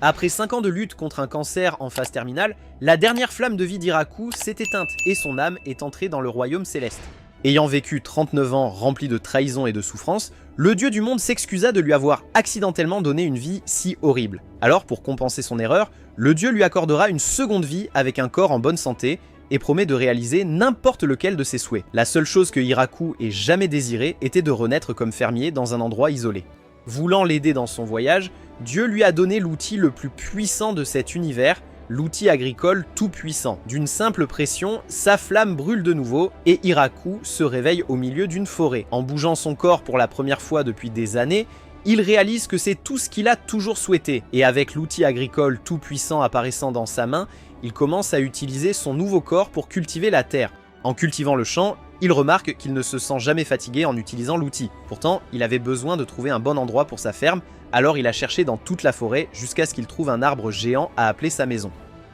Après 5 ans de lutte contre un cancer en phase terminale, la dernière flamme de vie d'Iraku s'est éteinte et son âme est entrée dans le royaume céleste. Ayant vécu 39 ans remplis de trahison et de souffrance, le dieu du monde s'excusa de lui avoir accidentellement donné une vie si horrible. Alors, pour compenser son erreur, le dieu lui accordera une seconde vie avec un corps en bonne santé et promet de réaliser n'importe lequel de ses souhaits. La seule chose que Iraku ait jamais désiré était de renaître comme fermier dans un endroit isolé. Voulant l'aider dans son voyage, Dieu lui a donné l'outil le plus puissant de cet univers, l'outil agricole tout-puissant. D'une simple pression, sa flamme brûle de nouveau et Iraku se réveille au milieu d'une forêt. En bougeant son corps pour la première fois depuis des années, il réalise que c'est tout ce qu'il a toujours souhaité. Et avec l'outil agricole tout-puissant apparaissant dans sa main, il commence à utiliser son nouveau corps pour cultiver la terre. En cultivant le champ, il remarque qu'il ne se sent jamais fatigué en utilisant l'outil. Pourtant, il avait besoin de trouver un bon endroit pour sa ferme, alors il a cherché dans toute la forêt jusqu'à ce qu'il trouve un arbre géant à appeler sa maison.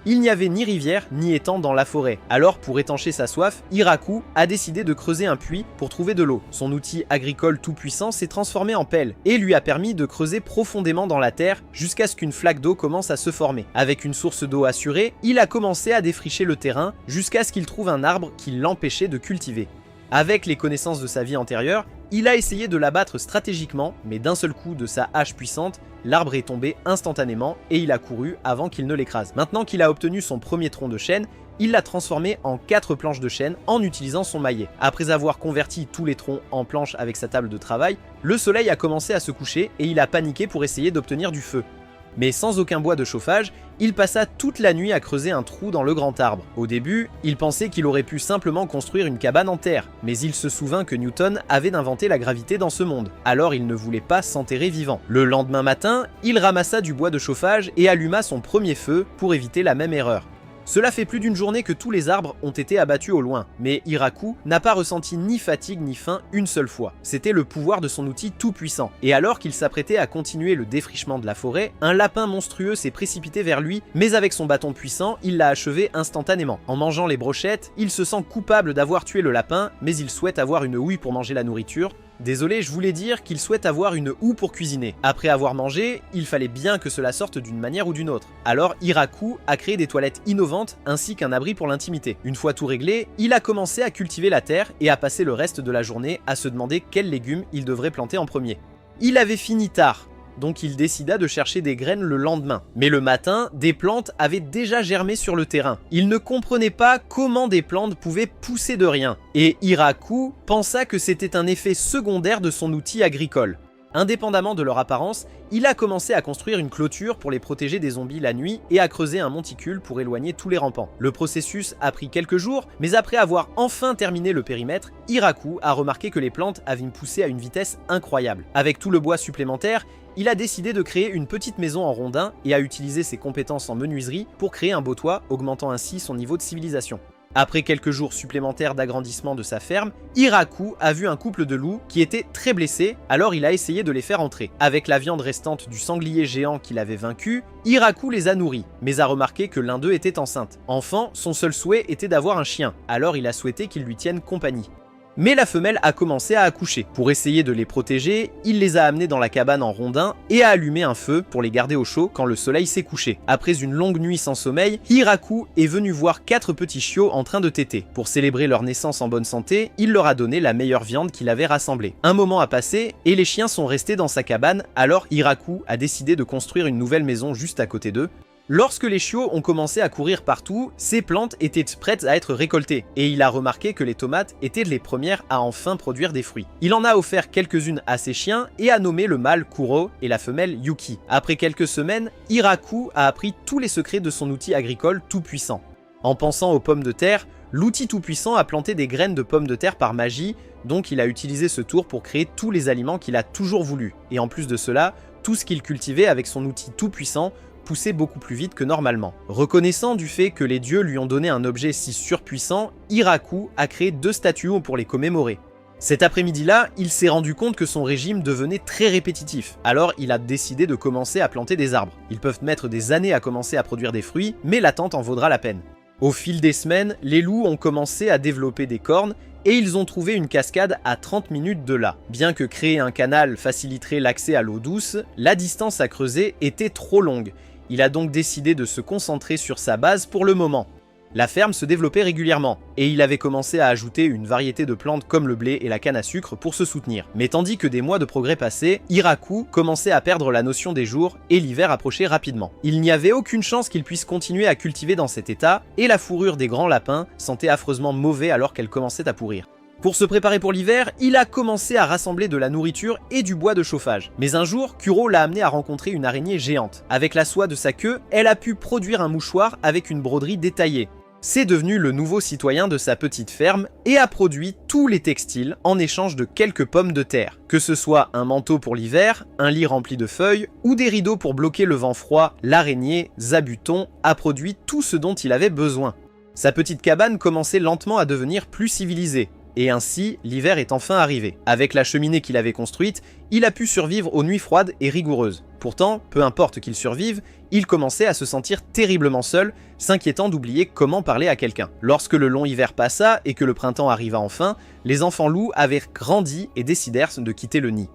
Il n'y avait ni rivière ni étang dans la forêt, alors pour étancher sa soif, Iraku a décidé de creuser un puits pour trouver de l'eau. Son outil agricole tout puissant s'est transformé en pelle et lui a permis de creuser profondément dans la terre jusqu'à ce qu'une flaque d'eau commence à se former. Avec une source d'eau assurée, il a commencé à défricher le terrain jusqu'à ce qu'il trouve un arbre qui l'empêchait de cultiver. Avec les connaissances de sa vie antérieure, il a essayé de l'abattre stratégiquement, mais d'un seul coup de sa hache puissante, l'arbre est tombé instantanément et il a couru avant qu'il ne l'écrase. Maintenant qu'il a obtenu son premier tronc de chêne, il l'a transformé en 4 planches de chêne en utilisant son maillet. Après avoir converti tous les troncs en planches avec sa table de travail, le soleil a commencé à se coucher et il a paniqué pour essayer d'obtenir du feu. Mais sans aucun bois de chauffage, il passa toute la nuit à creuser un trou dans le grand arbre. Au début, il pensait qu'il aurait pu simplement construire une cabane en terre, mais il se souvint que Newton avait inventé la gravité dans ce monde, alors il ne voulait pas s'enterrer vivant. Le lendemain matin, il ramassa du bois de chauffage et alluma son premier feu pour éviter la même erreur. Cela fait plus d'une journée que tous les arbres ont été abattus au loin, mais Iraku n'a pas ressenti ni fatigue ni faim une seule fois. C'était le pouvoir de son outil tout puissant. Et alors qu'il s'apprêtait à continuer le défrichement de la forêt, un lapin monstrueux s'est précipité vers lui, mais avec son bâton puissant, il l'a achevé instantanément. En mangeant les brochettes, il se sent coupable d'avoir tué le lapin, mais il souhaite avoir une houille pour manger la nourriture. Désolé, je voulais dire qu'il souhaite avoir une houe pour cuisiner. Après avoir mangé, il fallait bien que cela sorte d'une manière ou d'une autre. Alors Iraku a créé des toilettes innovantes ainsi qu'un abri pour l'intimité. Une fois tout réglé, il a commencé à cultiver la terre et à passer le reste de la journée à se demander quels légumes il devrait planter en premier. Il avait fini tard, donc il décida de chercher des graines le lendemain. Mais le matin, des plantes avaient déjà germé sur le terrain. Il ne comprenait pas comment des plantes pouvaient pousser de rien. Et Iraku pensa que c'était un effet secondaire de son outil agricole. Indépendamment de leur apparence, il a commencé à construire une clôture pour les protéger des zombies la nuit et à creuser un monticule pour éloigner tous les rampants. Le processus a pris quelques jours, mais après avoir enfin terminé le périmètre, Iraku a remarqué que les plantes avaient poussé à une vitesse incroyable. Avec tout le bois supplémentaire, il a décidé de créer une petite maison en rondin et a utilisé ses compétences en menuiserie pour créer un beau toit, augmentant ainsi son niveau de civilisation. Après quelques jours supplémentaires d'agrandissement de sa ferme, Iraku a vu un couple de loups qui étaient très blessés, alors il a essayé de les faire entrer. Avec la viande restante du sanglier géant qu'il avait vaincu, Iraku les a nourris, mais a remarqué que l'un d'eux était enceinte. Enfant, son seul souhait était d'avoir un chien, alors il a souhaité qu'il lui tienne compagnie. Mais la femelle a commencé à accoucher. Pour essayer de les protéger, il les a amenés dans la cabane en rondin et a allumé un feu pour les garder au chaud quand le soleil s'est couché. Après une longue nuit sans sommeil, Iraku est venu voir 4 petits chiots en train de téter. Pour célébrer leur naissance en bonne santé, il leur a donné la meilleure viande qu'il avait rassemblée. Un moment a passé et les chiens sont restés dans sa cabane, alors Iraku a décidé de construire une nouvelle maison juste à côté d'eux. Lorsque les chiots ont commencé à courir partout, ces plantes étaient prêtes à être récoltées, et il a remarqué que les tomates étaient les premières à enfin produire des fruits. Il en a offert quelques-unes à ses chiens et a nommé le mâle Kuro et la femelle Yuki. Après quelques semaines, Iraku a appris tous les secrets de son outil agricole tout puissant. En pensant aux pommes de terre, l'outil tout puissant a planté des graines de pommes de terre par magie, donc il a utilisé ce tour pour créer tous les aliments qu'il a toujours voulu. Et en plus de cela, tout ce qu'il cultivait avec son outil tout puissant poussait beaucoup plus vite que normalement. Reconnaissant du fait que les dieux lui ont donné un objet si surpuissant, Iraku a créé 2 statues pour les commémorer. Cet après-midi-là, il s'est rendu compte que son régime devenait très répétitif, alors il a décidé de commencer à planter des arbres. Ils peuvent mettre des années à commencer à produire des fruits, mais l'attente en vaudra la peine. Au fil des semaines, les loups ont commencé à développer des cornes et ils ont trouvé une cascade à 30 minutes de là. Bien que créer un canal faciliterait l'accès à l'eau douce, la distance à creuser était trop longue. Il a donc décidé de se concentrer sur sa base pour le moment. La ferme se développait régulièrement, et il avait commencé à ajouter une variété de plantes comme le blé et la canne à sucre pour se soutenir. Mais tandis que des mois de progrès passaient, Hiraku commençait à perdre la notion des jours et l'hiver approchait rapidement. Il n'y avait aucune chance qu'il puisse continuer à cultiver dans cet état, et la fourrure des grands lapins sentait affreusement mauvais alors qu'elle commençait à pourrir. Pour se préparer pour l'hiver, il a commencé à rassembler de la nourriture et du bois de chauffage. Mais un jour, Kuro l'a amené à rencontrer une araignée géante. Avec la soie de sa queue, elle a pu produire un mouchoir avec une broderie détaillée. C'est devenu le nouveau citoyen de sa petite ferme et a produit tous les textiles en échange de quelques pommes de terre. Que ce soit un manteau pour l'hiver, un lit rempli de feuilles ou des rideaux pour bloquer le vent froid, l'araignée, Zabuton, a produit tout ce dont il avait besoin. Sa petite cabane commençait lentement à devenir plus civilisée. Et ainsi, l'hiver est enfin arrivé. Avec la cheminée qu'il avait construite, il a pu survivre aux nuits froides et rigoureuses. Pourtant, peu importe qu'il survive, il commençait à se sentir terriblement seul, s'inquiétant d'oublier comment parler à quelqu'un. Lorsque le long hiver passa et que le printemps arriva enfin, les enfants loups avaient grandi et décidèrent de quitter le nid.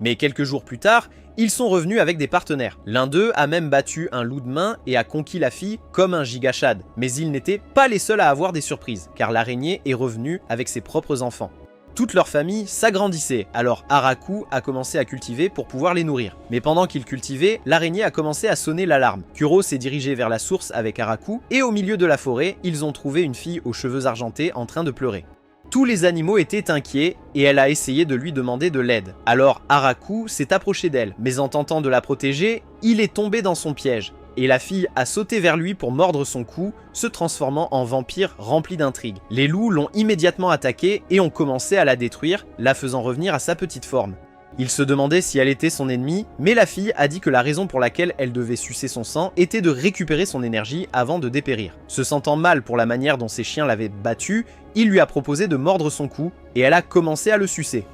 Mais quelques jours plus tard, ils sont revenus avec des partenaires. L'un d'eux a même battu un loup de main et a conquis la fille comme un gigachad. Mais ils n'étaient pas les seuls à avoir des surprises, car l'araignée est revenue avec ses propres enfants. Toute leur famille s'agrandissait, alors Haraku a commencé à cultiver pour pouvoir les nourrir. Mais pendant qu'il cultivait, l'araignée a commencé à sonner l'alarme. Kuro s'est dirigé vers la source avec Haraku, et au milieu de la forêt, ils ont trouvé une fille aux cheveux argentés en train de pleurer. Tous les animaux étaient inquiets et elle a essayé de lui demander de l'aide. Alors Haraku s'est approché d'elle, mais en tentant de la protéger, il est tombé dans son piège. Et la fille a sauté vers lui pour mordre son cou, se transformant en vampire rempli d'intrigues. Les loups l'ont immédiatement attaquée et ont commencé à la détruire, la faisant revenir à sa petite forme. Il se demandait si elle était son ennemie, mais la fille a dit que la raison pour laquelle elle devait sucer son sang était de récupérer son énergie avant de dépérir. Se sentant mal pour la manière dont ses chiens l'avaient battue, il lui a proposé de mordre son cou, et elle a commencé à le sucer.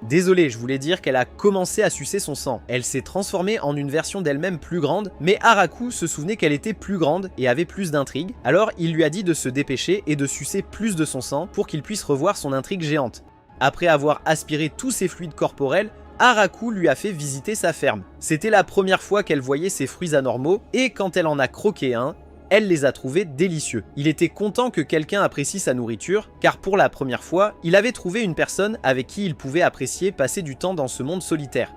Désolé, je voulais dire qu'elle a commencé à sucer son sang. Elle s'est transformée en une version d'elle-même plus grande, mais Haraku se souvenait qu'elle était plus grande et avait plus d'intrigue, alors il lui a dit de se dépêcher et de sucer plus de son sang pour qu'il puisse revoir son intrigue géante. Après avoir aspiré tous ses fluides corporels, Haraku lui a fait visiter sa ferme. C'était la première fois qu'elle voyait ses fruits anormaux, et quand elle en a croqué un, elle les a trouvés délicieux. Il était content que quelqu'un apprécie sa nourriture, car pour la première fois, il avait trouvé une personne avec qui il pouvait apprécier passer du temps dans ce monde solitaire.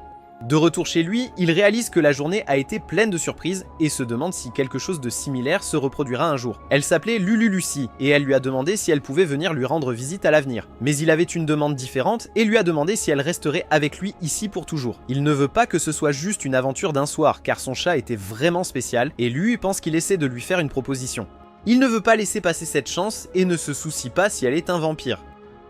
De retour chez lui, il réalise que la journée a été pleine de surprises et se demande si quelque chose de similaire se reproduira un jour. Elle s'appelait Lulu Lucy et elle lui a demandé si elle pouvait venir lui rendre visite à l'avenir. Mais il avait une demande différente et lui a demandé si elle resterait avec lui ici pour toujours. Il ne veut pas que ce soit juste une aventure d'un soir car son chat était vraiment spécial et lui pense qu'il essaie de lui faire une proposition. Il ne veut pas laisser passer cette chance et ne se soucie pas si elle est un vampire.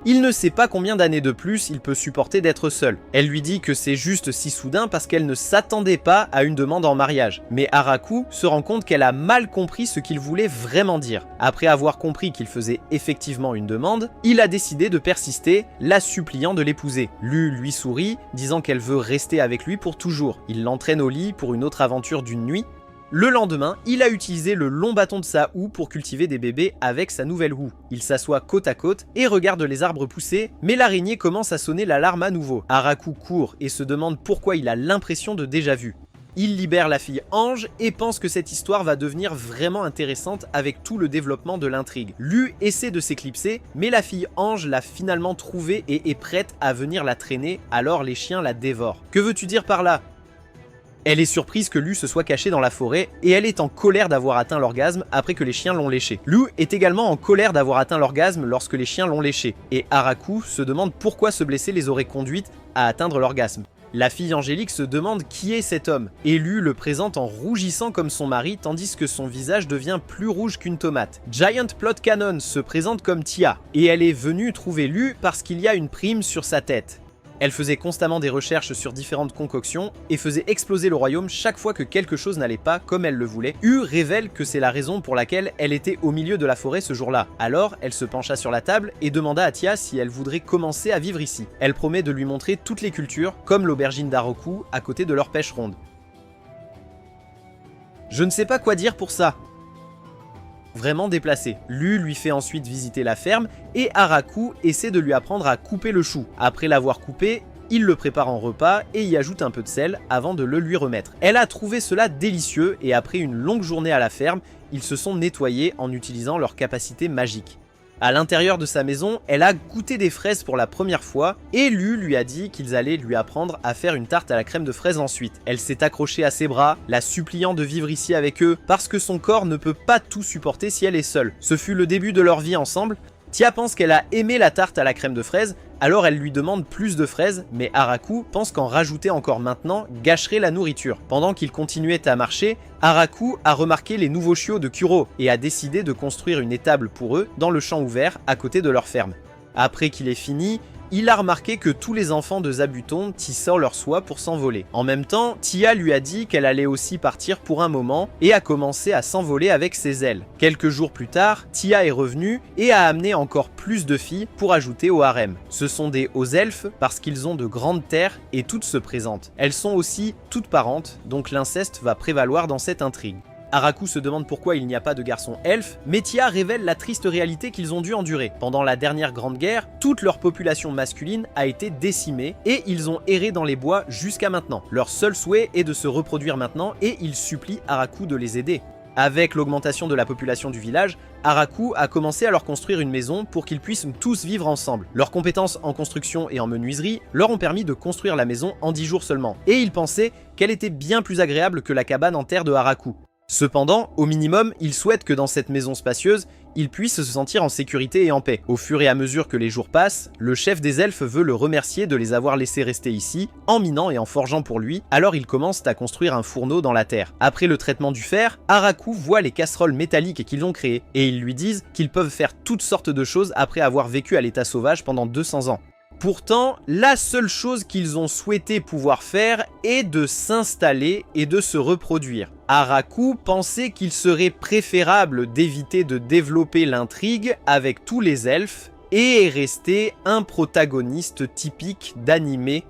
Il ne sait pas combien d'années de plus il peut supporter d'être seul. Elle lui dit que c'est juste si soudain parce qu'elle ne s'attendait pas à une demande en mariage. Mais Haraku se rend compte qu'elle a mal compris ce qu'il voulait vraiment dire. Après avoir compris qu'il faisait effectivement une demande, il a décidé de persister, la suppliant de l'épouser. Lu lui sourit, disant qu'elle veut rester avec lui pour toujours. Il l'entraîne au lit pour une autre aventure d'une nuit. Le lendemain, il a utilisé le long bâton de sa houe pour cultiver des bébés avec sa nouvelle houe. Il s'assoit côte à côte et regarde les arbres pousser, mais l'araignée commence à sonner l'alarme à nouveau. Haraku court et se demande pourquoi il a l'impression de déjà vu. Il libère la fille Ange et pense que cette histoire va devenir vraiment intéressante avec tout le développement de l'intrigue. Lu essaie de s'éclipser, mais la fille Ange l'a finalement trouvée et est prête à venir la traîner, alors les chiens la dévorent. Que veux-tu dire par là ? Elle est surprise que Lu se soit caché dans la forêt et elle est en colère d'avoir atteint l'orgasme après que les chiens l'ont léché. Lu est également en colère d'avoir atteint l'orgasme lorsque les chiens l'ont léché et Haraku se demande pourquoi se blesser les aurait conduites à atteindre l'orgasme. La fille Angélique se demande qui est cet homme et Lu le présente en rougissant comme son mari tandis que son visage devient plus rouge qu'une tomate. Giant Plot Cannon se présente comme Tia et elle est venue trouver Lu parce qu'il y a une prime sur sa tête. Elle faisait constamment des recherches sur différentes concoctions et faisait exploser le royaume chaque fois que quelque chose n'allait pas comme elle le voulait. Révèle que c'est la raison pour laquelle elle était au milieu de la forêt ce jour-là. Alors, elle se pencha sur la table et demanda à Tia si elle voudrait commencer à vivre ici. Elle promet de lui montrer toutes les cultures, comme l'aubergine d'Haroku à côté de leur pêche ronde. Je ne sais pas quoi dire pour ça. Vraiment déplacé. Lu lui fait ensuite visiter la ferme et Haraku essaie de lui apprendre à couper le chou. Après l'avoir coupé, il le prépare en repas et y ajoute un peu de sel avant de le lui remettre. Elle a trouvé cela délicieux et après une longue journée à la ferme, ils se sont nettoyés en utilisant leur capacité magique. À l'intérieur de sa maison, elle a goûté des fraises pour la première fois et Lu lui a dit qu'ils allaient lui apprendre à faire une tarte à la crème de fraise ensuite. Elle s'est accrochée à ses bras, la suppliant de vivre ici avec eux parce que son corps ne peut pas tout supporter si elle est seule. Ce fut le début de leur vie ensemble. Tia pense qu'elle a aimé la tarte à la crème de fraise, alors elle lui demande plus de fraises, mais Haraku pense qu'en rajouter encore maintenant gâcherait la nourriture. Pendant qu'ils continuaient à marcher, Haraku a remarqué les nouveaux chiots de Kuro et a décidé de construire une étable pour eux dans le champ ouvert à côté de leur ferme. Après qu'il ait fini, il a remarqué que tous les enfants de Zabuton tissaient leur soie pour s'envoler. En même temps, Tia lui a dit qu'elle allait aussi partir pour un moment et a commencé à s'envoler avec ses ailes. Quelques jours plus tard, Tia est revenue et a amené encore plus de filles pour ajouter au harem. Ce sont des hauts elfes parce qu'ils ont de grandes terres et toutes se présentent. Elles sont aussi toutes parentes, donc l'inceste va prévaloir dans cette intrigue. Haraku se demande pourquoi il n'y a pas de garçons elfes, mais Tia révèle la triste réalité qu'ils ont dû endurer. Pendant la dernière grande guerre, toute leur population masculine a été décimée et ils ont erré dans les bois jusqu'à maintenant. Leur seul souhait est de se reproduire maintenant et ils supplient Haraku de les aider. Avec l'augmentation de la population du village, Haraku a commencé à leur construire une maison pour qu'ils puissent tous vivre ensemble. Leurs compétences en construction et en menuiserie leur ont permis de construire la maison en 10 jours seulement, et ils pensaient qu'elle était bien plus agréable que la cabane en terre de Haraku. Cependant, au minimum, ils souhaitent que dans cette maison spacieuse, ils puissent se sentir en sécurité et en paix. Au fur et à mesure que les jours passent, le chef des elfes veut le remercier de les avoir laissés rester ici, en minant et en forgeant pour lui, alors ils commencent à construire un fourneau dans la terre. Après le traitement du fer, Haraku voit les casseroles métalliques qu'ils ont créées, et ils lui disent qu'ils peuvent faire toutes sortes de choses après avoir vécu à l'état sauvage pendant 200 ans. Pourtant, la seule chose qu'ils ont souhaité pouvoir faire est de s'installer et de se reproduire. Haraku pensait qu'il serait préférable d'éviter de développer l'intrigue avec tous les elfes et rester un protagoniste typique d'anime.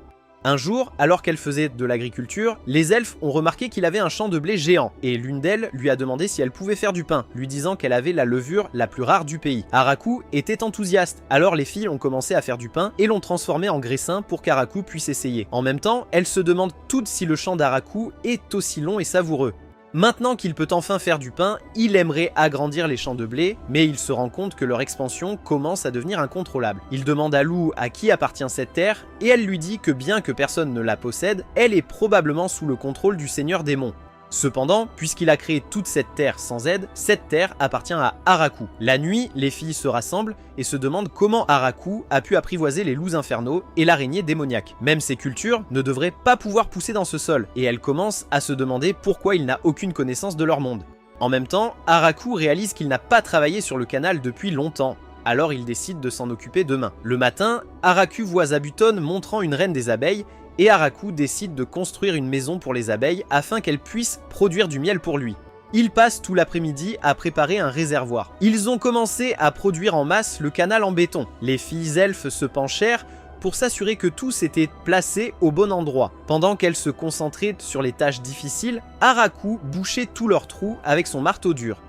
Un jour, alors qu'elle faisait de l'agriculture, les elfes ont remarqué qu'il avait un champ de blé géant, et l'une d'elles lui a demandé si elle pouvait faire du pain, lui disant qu'elle avait la levure la plus rare du pays. Haraku était enthousiaste, alors les filles ont commencé à faire du pain et l'ont transformé en graissin pour qu'Haraku puisse essayer. En même temps, elles se demandent toutes si le champ d'Haraku est aussi long et savoureux. Maintenant qu'il peut enfin faire du pain, il aimerait agrandir les champs de blé, mais il se rend compte que leur expansion commence à devenir incontrôlable. Il demande à Lu à qui appartient cette terre, et elle lui dit que bien que personne ne la possède, elle est probablement sous le contrôle du Seigneur des Monts. Cependant, puisqu'il a créé toute cette terre sans aide, cette terre appartient à Haraku. La nuit, les filles se rassemblent et se demandent comment Haraku a pu apprivoiser les loups infernaux et l'araignée démoniaque. Même ces cultures ne devraient pas pouvoir pousser dans ce sol, et elles commencent à se demander pourquoi il n'a aucune connaissance de leur monde. En même temps, Haraku réalise qu'il n'a pas travaillé sur le canal depuis longtemps. Alors il décide de s'en occuper demain. Le matin, Haraku voit Zabuton montrant une reine des abeilles, et Haraku décide de construire une maison pour les abeilles afin qu'elles puissent produire du miel pour lui. Ils passent tout l'après-midi à préparer un réservoir. Ils ont commencé à produire en masse le canal en béton. Les filles elfes se penchèrent pour s'assurer que tous étaient placés au bon endroit. Pendant qu'elles se concentraient sur les tâches difficiles, Haraku bouchait tous leurs trous avec son marteau dur.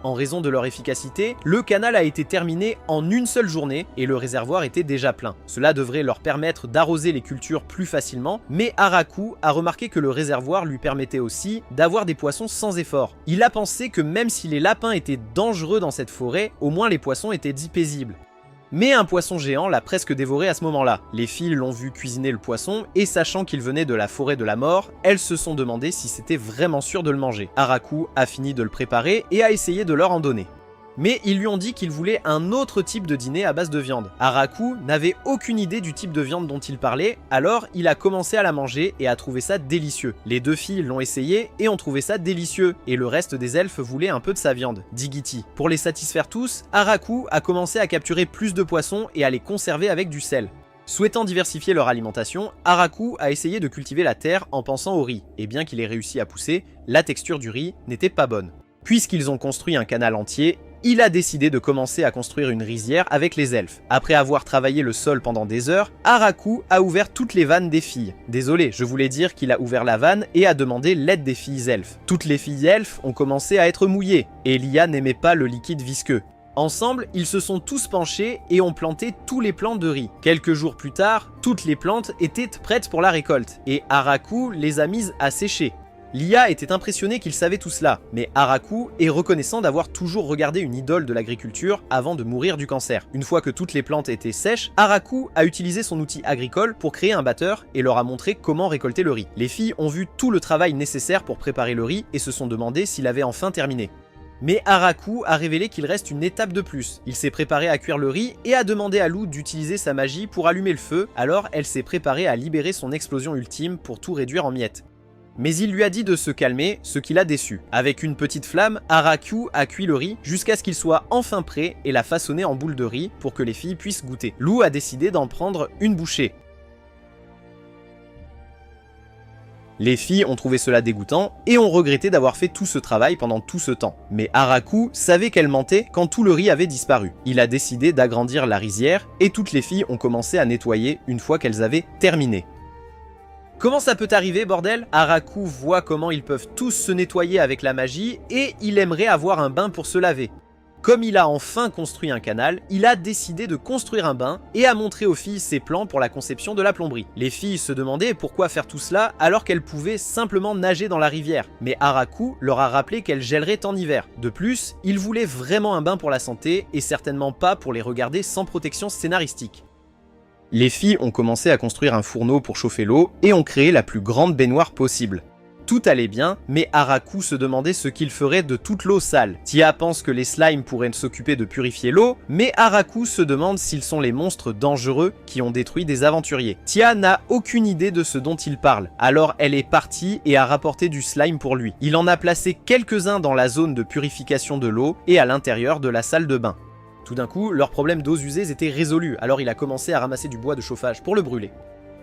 En raison de leur efficacité, le canal a été terminé en une seule journée et le réservoir était déjà plein. Cela devrait leur permettre d'arroser les cultures plus facilement, mais Haraku a remarqué que le réservoir lui permettait aussi d'avoir des poissons sans effort. Il a pensé que même si les lapins étaient dangereux dans cette forêt, au moins les poissons étaient dits paisibles. Mais un poisson géant l'a presque dévoré à ce moment-là. Les filles l'ont vu cuisiner le poisson, et sachant qu'il venait de la forêt de la mort, elles se sont demandé si c'était vraiment sûr de le manger. Haraku a fini de le préparer et a essayé de leur en donner. Mais ils lui ont dit qu'ils voulaient un autre type de dîner à base de viande. Haraku n'avait aucune idée du type de viande dont il parlait, alors il a commencé à la manger et a trouvé ça délicieux. Les deux filles l'ont essayé et ont trouvé ça délicieux, et le reste des elfes voulaient un peu de sa viande, dit Giti. Pour les satisfaire tous, Haraku a commencé à capturer plus de poissons et à les conserver avec du sel. Souhaitant diversifier leur alimentation, Haraku a essayé de cultiver la terre en pensant au riz, et bien qu'il ait réussi à pousser, la texture du riz n'était pas bonne. Puisqu'ils ont construit un canal entier, il a décidé de commencer à construire une rizière avec les elfes. Après avoir travaillé le sol pendant des heures, Haraku a ouvert toutes les vannes des filles. Désolé, je voulais dire qu'il a ouvert la vanne et a demandé l'aide des filles elfes. Toutes les filles elfes ont commencé à être mouillées, et Lia n'aimait pas le liquide visqueux. Ensemble, ils se sont tous penchés et ont planté tous les plants de riz. Quelques jours plus tard, toutes les plantes étaient prêtes pour la récolte, et Haraku les a mises à sécher. Lia était impressionné qu'il savait tout cela, mais Haraku est reconnaissant d'avoir toujours regardé une idole de l'agriculture avant de mourir du cancer. Une fois que toutes les plantes étaient sèches, Haraku a utilisé son outil agricole pour créer un batteur et leur a montré comment récolter le riz. Les filles ont vu tout le travail nécessaire pour préparer le riz et se sont demandé s'il avait enfin terminé. Mais Haraku a révélé qu'il reste une étape de plus. Il s'est préparé à cuire le riz et a demandé à Lou d'utiliser sa magie pour allumer le feu, alors elle s'est préparée à libérer son explosion ultime pour tout réduire en miettes. Mais il lui a dit de se calmer, ce qui l'a déçu. Avec une petite flamme, Haraku a cuit le riz jusqu'à ce qu'il soit enfin prêt et l'a façonné en boule de riz pour que les filles puissent goûter. Lou a décidé d'en prendre une bouchée. Les filles ont trouvé cela dégoûtant et ont regretté d'avoir fait tout ce travail pendant tout ce temps. Mais Haraku savait qu'elle mentait quand tout le riz avait disparu. Il a décidé d'agrandir la rizière et toutes les filles ont commencé à nettoyer une fois qu'elles avaient terminé. Comment ça peut arriver, bordel? Haraku voit comment ils peuvent tous se nettoyer avec la magie et il aimerait avoir un bain pour se laver. Comme il a enfin construit un canal, il a décidé de construire un bain et a montré aux filles ses plans pour la conception de la plomberie. Les filles se demandaient pourquoi faire tout cela alors qu'elles pouvaient simplement nager dans la rivière. Mais Haraku leur a rappelé qu'elles gèleraient en hiver. De plus, il voulait vraiment un bain pour la santé et certainement pas pour les regarder sans protection scénaristique. Les filles ont commencé à construire un fourneau pour chauffer l'eau et ont créé la plus grande baignoire possible. Tout allait bien, mais Haraku se demandait ce qu'il ferait de toute l'eau sale. Tia pense que les slimes pourraient s'occuper de purifier l'eau, mais Haraku se demande s'ils sont les monstres dangereux qui ont détruit des aventuriers. Tia n'a aucune idée de ce dont il parle, alors elle est partie et a rapporté du slime pour lui. Il en a placé quelques-uns dans la zone de purification de l'eau et à l'intérieur de la salle de bain. Tout d'un coup, leur problème d'eaux usées était résolu, alors il a commencé à ramasser du bois de chauffage pour le brûler.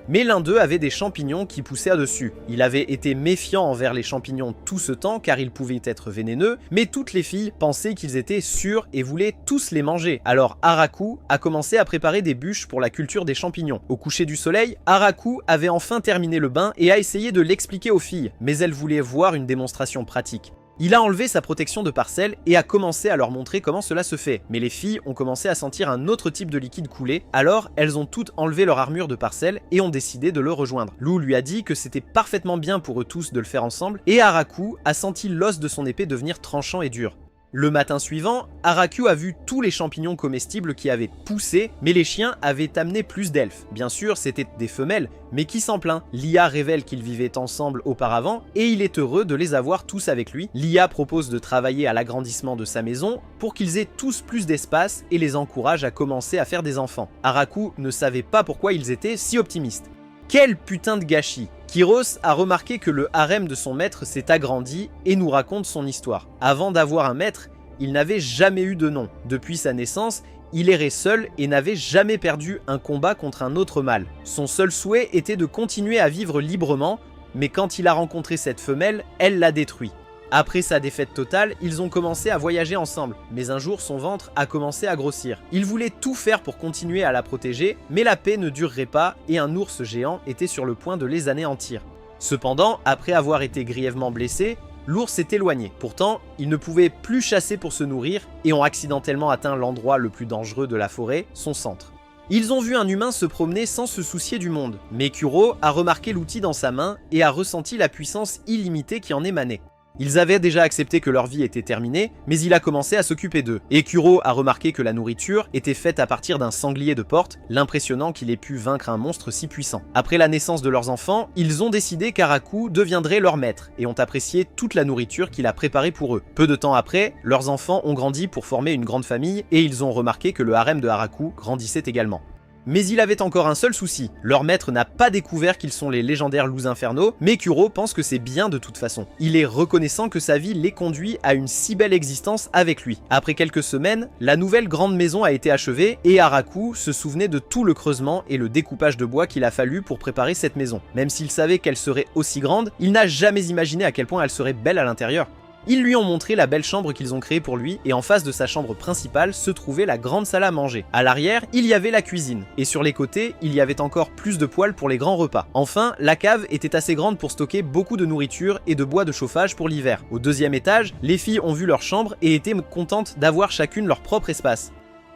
Mais l'un d'eux avait des champignons qui poussaient au-dessus. Il avait été méfiant envers les champignons tout ce temps car ils pouvaient être vénéneux, mais toutes les filles pensaient qu'ils étaient sûrs et voulaient tous les manger. Alors Haraku a commencé à préparer des bûches pour la culture des champignons. Au coucher du soleil, Haraku avait enfin terminé le bain et a essayé de l'expliquer aux filles, mais elles voulaient voir une démonstration pratique. Il a enlevé sa protection de parcelle et a commencé à leur montrer comment cela se fait. Mais les filles ont commencé à sentir un autre type de liquide couler, alors elles ont toutes enlevé leur armure de parcelle et ont décidé de le rejoindre. Lou lui a dit que c'était parfaitement bien pour eux tous de le faire ensemble, et Haraku a senti l'os de son épée devenir tranchant et dur. Le matin suivant, Haraku a vu tous les champignons comestibles qui avaient poussé, mais les chiens avaient amené plus d'elfes. Bien sûr, c'étaient des femelles, mais qui s'en plaint? Lia révèle qu'ils vivaient ensemble auparavant, et il est heureux de les avoir tous avec lui. Lia propose de travailler à l'agrandissement de sa maison pour qu'ils aient tous plus d'espace et les encourage à commencer à faire des enfants. Haraku ne savait pas pourquoi ils étaient si optimistes. Quel putain de gâchis! Kyros a remarqué que le harem de son maître s'est agrandi et nous raconte son histoire. Avant d'avoir un maître, il n'avait jamais eu de nom. Depuis sa naissance, il errait seul et n'avait jamais perdu un combat contre un autre mâle. Son seul souhait était de continuer à vivre librement, mais quand il a rencontré cette femelle, elle l'a détruit. Après sa défaite totale, ils ont commencé à voyager ensemble, mais un jour son ventre a commencé à grossir. Il voulait tout faire pour continuer à la protéger, mais la paix ne durerait pas et un ours géant était sur le point de les anéantir. Cependant, après avoir été grièvement blessé, l'ours s'est éloigné. Pourtant, ils ne pouvaient plus chasser pour se nourrir et ont accidentellement atteint l'endroit le plus dangereux de la forêt, son centre. Ils ont vu un humain se promener sans se soucier du monde, mais Kuro a remarqué l'outil dans sa main et a ressenti la puissance illimitée qui en émanait. Ils avaient déjà accepté que leur vie était terminée, mais il a commencé à s'occuper d'eux. Et Kuro a remarqué que la nourriture était faite à partir d'un sanglier de porte, l'impressionnant qu'il ait pu vaincre un monstre si puissant. Après la naissance de leurs enfants, ils ont décidé qu'Haraku deviendrait leur maître, et ont apprécié toute la nourriture qu'il a préparée pour eux. Peu de temps après, leurs enfants ont grandi pour former une grande famille, et ils ont remarqué que le harem de Haraku grandissait également. Mais il avait encore un seul souci, leur maître n'a pas découvert qu'ils sont les légendaires loups infernaux, mais Kuro pense que c'est bien de toute façon. Il est reconnaissant que sa vie l'ait conduit à une si belle existence avec lui. Après quelques semaines, la nouvelle grande maison a été achevée, et Haraku se souvenait de tout le creusement et le découpage de bois qu'il a fallu pour préparer cette maison. Même s'il savait qu'elle serait aussi grande, il n'a jamais imaginé à quel point elle serait belle à l'intérieur. Ils lui ont montré la belle chambre qu'ils ont créée pour lui, et en face de sa chambre principale se trouvait la grande salle à manger. À l'arrière, il y avait la cuisine, et sur les côtés, il y avait encore plus de poêles pour les grands repas. Enfin, la cave était assez grande pour stocker beaucoup de nourriture et de bois de chauffage pour l'hiver. Au deuxième étage, les filles ont vu leur chambre et étaient contentes d'avoir chacune leur propre espace.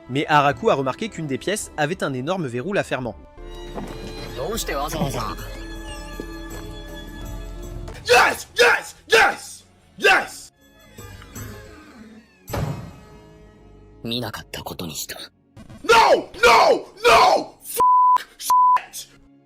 Mais Haraku a remarqué qu'une des pièces avait un énorme verrou la fermant. Yes! Yes! Yes! Yes! 見なかったことにした。 No! No! No!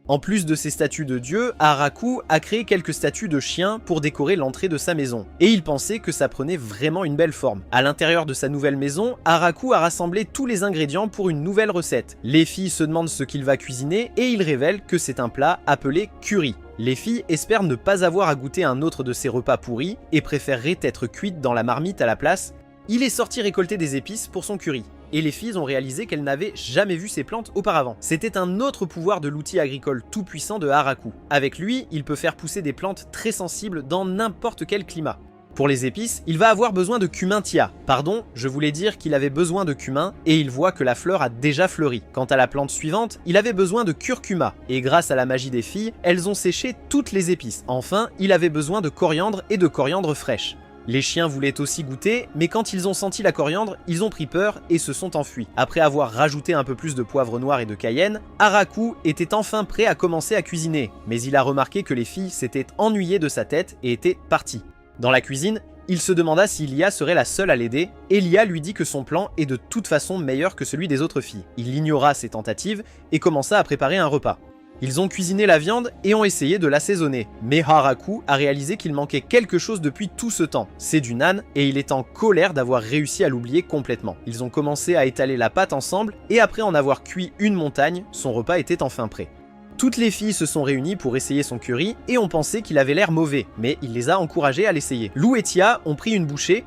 En plus de ces statues de dieux, Haraku a créé quelques statues de chiens pour décorer l'entrée de sa maison. Et il pensait que ça prenait vraiment une belle forme. À l'intérieur de sa nouvelle maison, Haraku a rassemblé tous les ingrédients pour une nouvelle recette. Les filles se demandent ce qu'il va cuisiner et il révèle que c'est un plat appelé curry. Les filles espèrent ne pas avoir à goûter un autre de ces repas pourris et préféreraient être cuites dans la marmite à la place. Il est sorti récolter des épices pour son curry. Et les filles ont réalisé qu'elles n'avaient jamais vu ces plantes auparavant. C'était un autre pouvoir de l'outil agricole tout puissant de Haraku. Avec lui, il peut faire pousser des plantes très sensibles dans n'importe quel climat. Pour les épices, il va avoir besoin de cumin tia. Pardon, je voulais dire qu'il avait besoin de cumin et il voit que la fleur a déjà fleuri. Quant à la plante suivante, il avait besoin de curcuma et grâce à la magie des filles, elles ont séché toutes les épices. Enfin, il avait besoin de coriandre et de coriandre fraîche. Les chiens voulaient aussi goûter, mais quand ils ont senti la coriandre, ils ont pris peur et se sont enfuis. Après avoir rajouté un peu plus de poivre noir et de cayenne, Haraku était enfin prêt à commencer à cuisiner, mais il a remarqué que les filles s'étaient ennuyées de sa tête et étaient parties. Dans la cuisine, il se demanda si Lia serait la seule à l'aider, et Lia lui dit que son plan est de toute façon meilleur que celui des autres filles. Il ignora ses tentatives et commença à préparer un repas. Ils ont cuisiné la viande et ont essayé de l'assaisonner, mais Haraku a réalisé qu'il manquait quelque chose depuis tout ce temps. C'est du nan et il est en colère d'avoir réussi à l'oublier complètement. Ils ont commencé à étaler la pâte ensemble et après en avoir cuit une montagne, son repas était enfin prêt. Toutes les filles se sont réunies pour essayer son curry et ont pensé qu'il avait l'air mauvais, mais il les a encouragées à l'essayer. Lou et Tia ont pris une bouchée.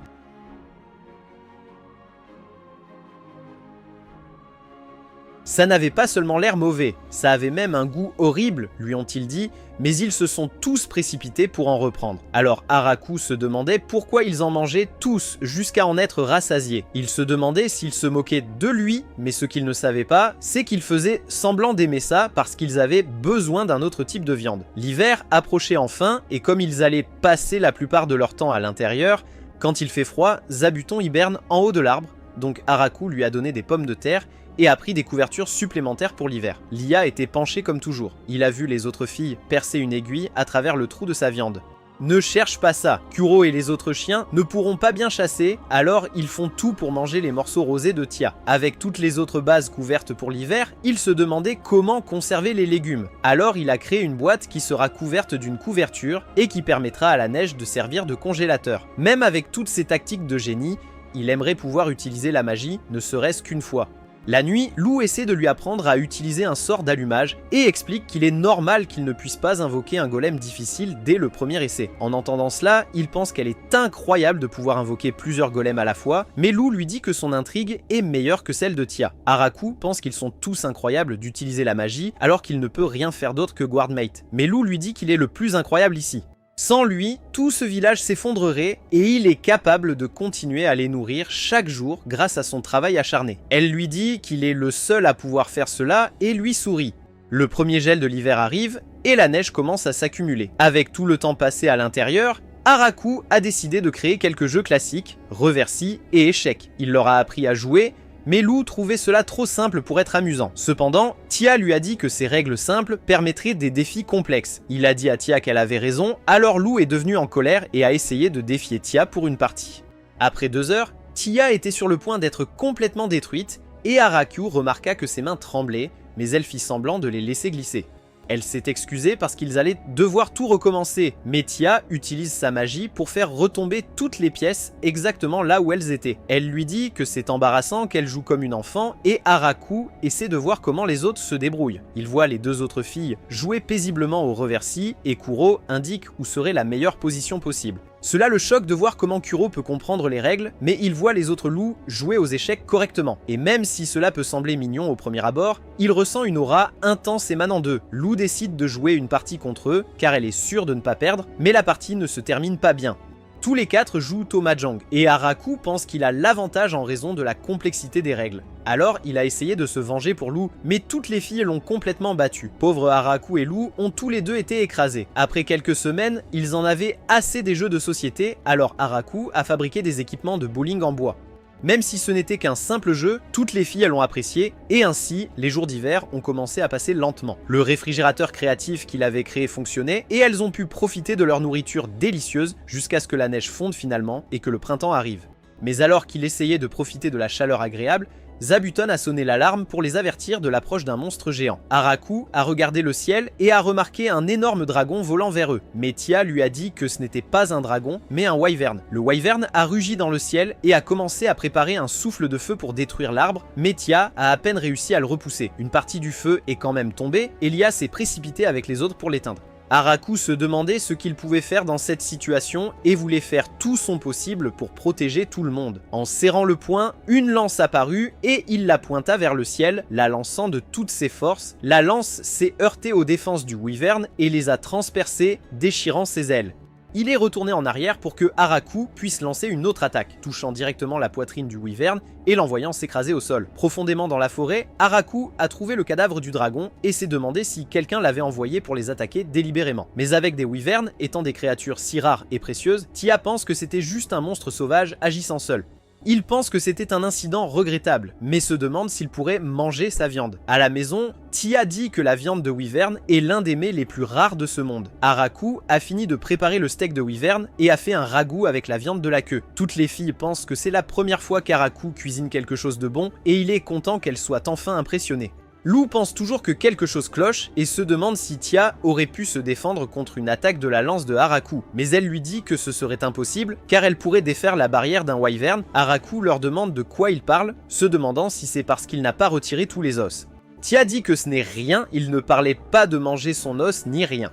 Ça n'avait pas seulement l'air mauvais, ça avait même un goût horrible, lui ont-ils dit, mais ils se sont tous précipités pour en reprendre. Alors Haraku se demandait pourquoi ils en mangeaient tous, jusqu'à en être rassasiés. Il se demandait s'ils se moquaient de lui, mais ce qu'il ne savait pas, c'est qu'ils faisaient semblant d'aimer ça parce qu'ils avaient besoin d'un autre type de viande. L'hiver approchait enfin, et comme ils allaient passer la plupart de leur temps à l'intérieur, quand il fait froid, Zabuton hiberne en haut de l'arbre, donc Haraku lui a donné des pommes de terre, et a pris des couvertures supplémentaires pour l'hiver. Lia était penché comme toujours. Il a vu les autres filles percer une aiguille à travers le trou de sa viande. Ne cherche pas ça, Kuro et les autres chiens ne pourront pas bien chasser, alors ils font tout pour manger les morceaux rosés de Tia. Avec toutes les autres bases couvertes pour l'hiver, il se demandait comment conserver les légumes. Alors il a créé une boîte qui sera couverte d'une couverture et qui permettra à la neige de servir de congélateur. Même avec toutes ces tactiques de génie, il aimerait pouvoir utiliser la magie, ne serait-ce qu'une fois. La nuit, Lou essaie de lui apprendre à utiliser un sort d'allumage et explique qu'il est normal qu'il ne puisse pas invoquer un golem difficile dès le premier essai. En entendant cela, il pense qu'elle est incroyable de pouvoir invoquer plusieurs golems à la fois, mais Lou lui dit que son intrigue est meilleure que celle de Tia. Haraku pense qu'ils sont tous incroyables d'utiliser la magie alors qu'il ne peut rien faire d'autre que Guardmate, mais Lou lui dit qu'il est le plus incroyable ici. Sans lui, tout ce village s'effondrerait et il est capable de continuer à les nourrir chaque jour grâce à son travail acharné. Elle lui dit qu'il est le seul à pouvoir faire cela et lui sourit. Le premier gel de l'hiver arrive et la neige commence à s'accumuler. Avec tout le temps passé à l'intérieur, Haraku a décidé de créer quelques jeux classiques, reversi et échecs. Il leur a appris à jouer, mais Lou trouvait cela trop simple pour être amusant. Cependant, Tia lui a dit que ces règles simples permettraient des défis complexes. Il a dit à Tia qu'elle avait raison, alors Lou est devenu en colère et a essayé de défier Tia pour une partie. Après 2 heures, Tia était sur le point d'être complètement détruite et Haraku remarqua que ses mains tremblaient, mais elle fit semblant de les laisser glisser. Elle s'est excusée parce qu'ils allaient devoir tout recommencer, mais Tia utilise sa magie pour faire retomber toutes les pièces exactement là où elles étaient. Elle lui dit que c'est embarrassant qu'elle joue comme une enfant et Haraku essaie de voir comment les autres se débrouillent. Il voit les 2 autres filles jouer paisiblement au reversi et Kuro indique où serait la meilleure position possible. Cela le choque de voir comment Kuro peut comprendre les règles, mais il voit les autres loups jouer aux échecs correctement. Et même si cela peut sembler mignon au premier abord, il ressent une aura intense émanant d'eux. Lou décide de jouer une partie contre eux, car elle est sûre de ne pas perdre, mais la partie ne se termine pas bien. Tous les 4 jouent au mahjong, et Haraku pense qu'il a l'avantage en raison de la complexité des règles. Alors, il a essayé de se venger pour Lou, mais toutes les filles l'ont complètement battu. Pauvres Haraku et Lou ont tous les deux été écrasés. Après quelques semaines, ils en avaient assez des jeux de société, alors Haraku a fabriqué des équipements de bowling en bois. Même si ce n'était qu'un simple jeu, toutes les filles l'ont apprécié, et ainsi, les jours d'hiver ont commencé à passer lentement. Le réfrigérateur créatif qu'il avait créé fonctionnait, et elles ont pu profiter de leur nourriture délicieuse jusqu'à ce que la neige fonde finalement et que le printemps arrive. Mais alors qu'il essayait de profiter de la chaleur agréable, Zabuton a sonné l'alarme pour les avertir de l'approche d'un monstre géant. Haraku a regardé le ciel et a remarqué un énorme dragon volant vers eux. Mais Tia lui a dit que ce n'était pas un dragon, mais un wyvern. Le wyvern a rugi dans le ciel et a commencé à préparer un souffle de feu pour détruire l'arbre, mais Tia a à peine réussi à le repousser. Une partie du feu est quand même tombée et Lia s'est précipitée avec les autres pour l'éteindre. Haraku se demandait ce qu'il pouvait faire dans cette situation et voulait faire tout son possible pour protéger tout le monde. En serrant le poing, une lance apparut et il la pointa vers le ciel, la lançant de toutes ses forces. La lance s'est heurtée aux défenses du wyvern et les a transpercées, déchirant ses ailes. Il est retourné en arrière pour que Haraku puisse lancer une autre attaque, touchant directement la poitrine du wyvern et l'envoyant s'écraser au sol. Profondément dans la forêt, Haraku a trouvé le cadavre du dragon et s'est demandé si quelqu'un l'avait envoyé pour les attaquer délibérément. Mais avec des wyverns étant des créatures si rares et précieuses, Tia pense que c'était juste un monstre sauvage agissant seul. Il pense que c'était un incident regrettable, mais se demande s'il pourrait manger sa viande. À la maison, Tia dit que la viande de wyvern est l'un des mets les plus rares de ce monde. Haraku a fini de préparer le steak de wyvern et a fait un ragoût avec la viande de la queue. Toutes les filles pensent que c'est la première fois qu'Haraku cuisine quelque chose de bon et il est content qu'elle soit enfin impressionnée. Lou pense toujours que quelque chose cloche et se demande si Tia aurait pu se défendre contre une attaque de la lance de Haraku. Mais elle lui dit que ce serait impossible car elle pourrait défaire la barrière d'un wyvern. Haraku leur demande de quoi il parle, se demandant si c'est parce qu'il n'a pas retiré tous les os. Tia dit que ce n'est rien, il ne parlait pas de manger son os ni rien.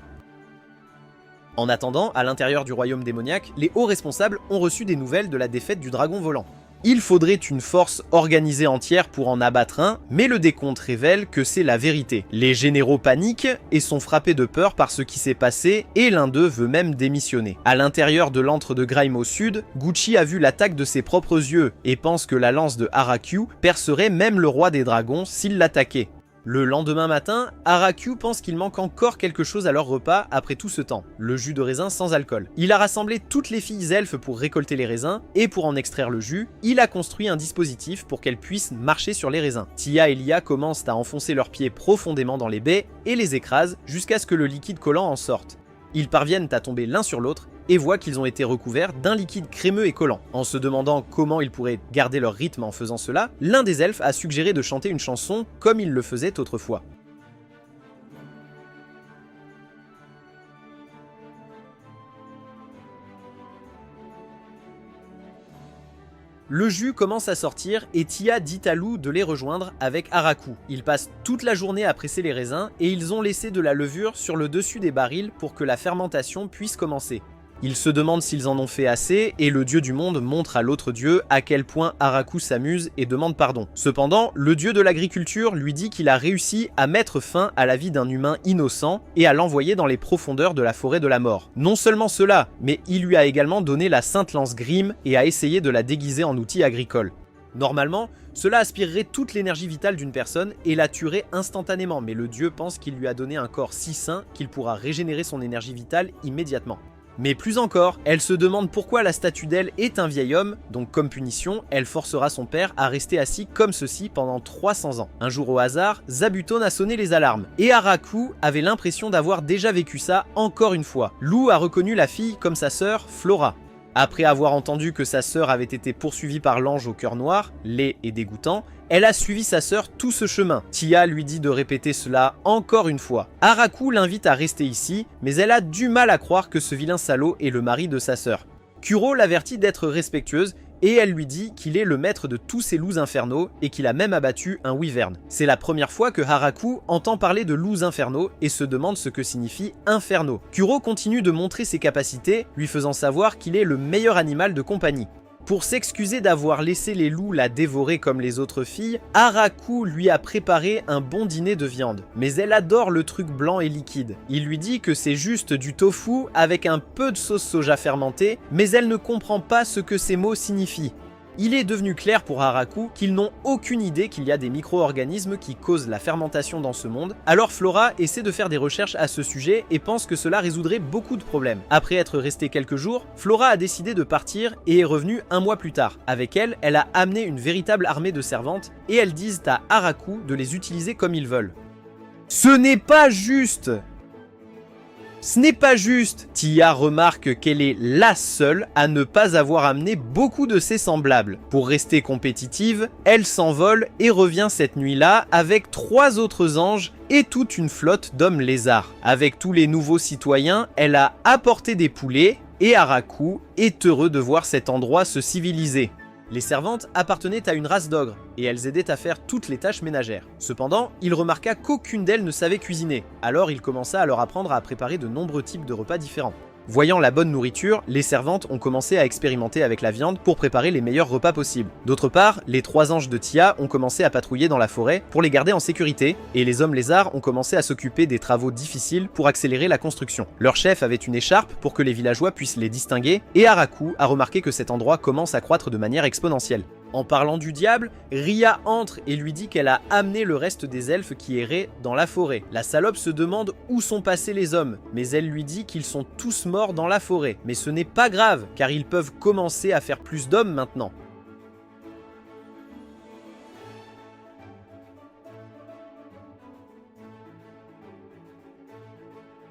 En attendant, à l'intérieur du royaume démoniaque, les hauts responsables ont reçu des nouvelles de la défaite du dragon volant. Il faudrait une force organisée entière pour en abattre un, mais le décompte révèle que c'est la vérité. Les généraux paniquent et sont frappés de peur par ce qui s'est passé et l'un d'eux veut même démissionner. À l'intérieur de l'antre de Grime au sud, Gucci a vu l'attaque de ses propres yeux et pense que la lance de Haraku percerait même le roi des dragons s'il l'attaquait. Le lendemain matin, Haraku pense qu'il manque encore quelque chose à leur repas après tout ce temps, le jus de raisin sans alcool. Il a rassemblé toutes les filles elfes pour récolter les raisins, et pour en extraire le jus, il a construit un dispositif pour qu'elles puissent marcher sur les raisins. Tia et Lia commencent à enfoncer leurs pieds profondément dans les baies et les écrasent jusqu'à ce que le liquide collant en sorte. Ils parviennent à tomber l'un sur l'autre et voient qu'ils ont été recouverts d'un liquide crémeux et collant. En se demandant comment ils pourraient garder leur rythme en faisant cela, l'un des elfes a suggéré de chanter une chanson comme ils le faisaient autrefois. Le jus commence à sortir et Tia dit à Lou de les rejoindre avec Haraku. Ils passent toute la journée à presser les raisins et ils ont laissé de la levure sur le dessus des barils pour que la fermentation puisse commencer. Ils se demandent s'ils en ont fait assez et le dieu du monde montre à l'autre dieu à quel point Haraku s'amuse et demande pardon. Cependant, le dieu de l'agriculture lui dit qu'il a réussi à mettre fin à la vie d'un humain innocent et à l'envoyer dans les profondeurs de la forêt de la mort. Non seulement cela, mais il lui a également donné la sainte lance Grime et a essayé de la déguiser en outil agricole. Normalement, cela aspirerait toute l'énergie vitale d'une personne et la tuerait instantanément, mais le dieu pense qu'il lui a donné un corps si sain qu'il pourra régénérer son énergie vitale immédiatement. Mais plus encore, elle se demande pourquoi la statue d'elle est un vieil homme, donc comme punition, elle forcera son père à rester assis comme ceci pendant 300 ans. Un jour au hasard, Zabuton a sonné les alarmes, et Haraku avait l'impression d'avoir déjà vécu ça encore une fois. Lou a reconnu la fille comme sa sœur, Flora. Après avoir entendu que sa sœur avait été poursuivie par l'ange au cœur noir, laid et dégoûtant, elle a suivi sa sœur tout ce chemin. Tia lui dit de répéter cela encore une fois. Haraku l'invite à rester ici, mais elle a du mal à croire que ce vilain salaud est le mari de sa sœur. Kuro l'avertit d'être respectueuse et elle lui dit qu'il est le maître de tous ces loups infernaux et qu'il a même abattu un wyvern. C'est la première fois que Haraku entend parler de loups infernaux et se demande ce que signifie inferno. Kuro continue de montrer ses capacités, lui faisant savoir qu'il est le meilleur animal de compagnie. Pour s'excuser d'avoir laissé les loups la dévorer comme les autres filles, Haraku lui a préparé un bon dîner de viande. Mais elle adore le truc blanc et liquide. Il lui dit que c'est juste du tofu avec un peu de sauce soja fermentée, mais elle ne comprend pas ce que ces mots signifient. Il est devenu clair pour Haraku qu'ils n'ont aucune idée qu'il y a des micro-organismes qui causent la fermentation dans ce monde, alors Flora essaie de faire des recherches à ce sujet et pense que cela résoudrait beaucoup de problèmes. Après être restée quelques jours, Flora a décidé de partir et est revenue un mois plus tard. Avec elle, elle a amené une véritable armée de servantes et elles disent à Haraku de les utiliser comme ils veulent. Ce n'est pas juste! Ce n'est pas juste! Tia remarque qu'elle est la seule à ne pas avoir amené beaucoup de ses semblables. Pour rester compétitive, elle s'envole et revient cette nuit-là avec 3 autres anges et toute une flotte d'hommes lézards. Avec tous les nouveaux citoyens, elle a apporté des poulets et Haraku est heureux de voir cet endroit se civiliser. Les servantes appartenaient à une race d'ogres, et elles aidaient à faire toutes les tâches ménagères. Cependant, il remarqua qu'aucune d'elles ne savait cuisiner, alors il commença à leur apprendre à préparer de nombreux types de repas différents. Voyant la bonne nourriture, les servantes ont commencé à expérimenter avec la viande pour préparer les meilleurs repas possibles. D'autre part, les 3 anges de Tia ont commencé à patrouiller dans la forêt pour les garder en sécurité, et les hommes lézards ont commencé à s'occuper des travaux difficiles pour accélérer la construction. Leur chef avait une écharpe pour que les villageois puissent les distinguer, et Haraku a remarqué que cet endroit commence à croître de manière exponentielle. En parlant du diable, Ria entre et lui dit qu'elle a amené le reste des elfes qui erraient dans la forêt. La salope se demande où sont passés les hommes, mais elle lui dit qu'ils sont tous morts dans la forêt. Mais ce n'est pas grave, car ils peuvent commencer à faire plus d'hommes maintenant.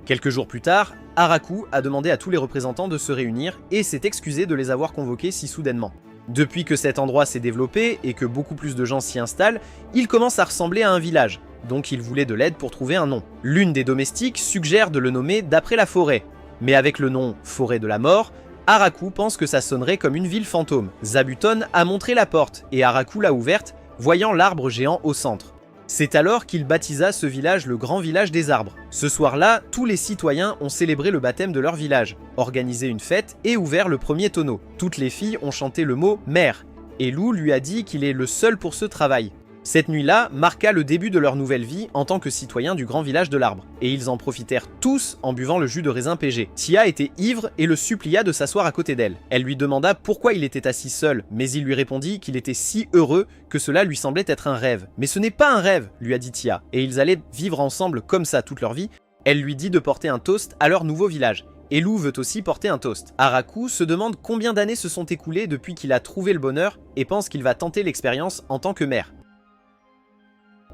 Quelques jours plus tard, Haraku a demandé à tous les représentants de se réunir et s'est excusé de les avoir convoqués si soudainement. Depuis que cet endroit s'est développé et que beaucoup plus de gens s'y installent, il commence à ressembler à un village, donc il voulait de l'aide pour trouver un nom. L'une des domestiques suggère de le nommer d'après la forêt, mais avec le nom Forêt de la Mort, Haraku pense que ça sonnerait comme une ville fantôme. Zabuton a montré la porte et Haraku l'a ouverte, voyant l'arbre géant au centre. C'est alors qu'il baptisa ce village le Grand Village des Arbres. Ce soir-là, tous les citoyens ont célébré le baptême de leur village, organisé une fête et ouvert le premier tonneau. Toutes les filles ont chanté le mot « mère » et Lou lui a dit qu'il est le seul pour ce travail. Cette nuit-là marqua le début de leur nouvelle vie en tant que citoyens du Grand Village de l'Arbre, et ils en profitèrent tous en buvant le jus de raisin PG. Tia était ivre et le supplia de s'asseoir à côté d'elle. Elle lui demanda pourquoi il était assis seul, mais il lui répondit qu'il était si heureux que cela lui semblait être un rêve. Mais ce n'est pas un rêve, lui a dit Tia, et ils allaient vivre ensemble comme ça toute leur vie. Elle lui dit de porter un toast à leur nouveau village. Et Lou veut aussi porter un toast. Haraku se demande combien d'années se sont écoulées depuis qu'il a trouvé le bonheur et pense qu'il va tenter l'expérience en tant que maire.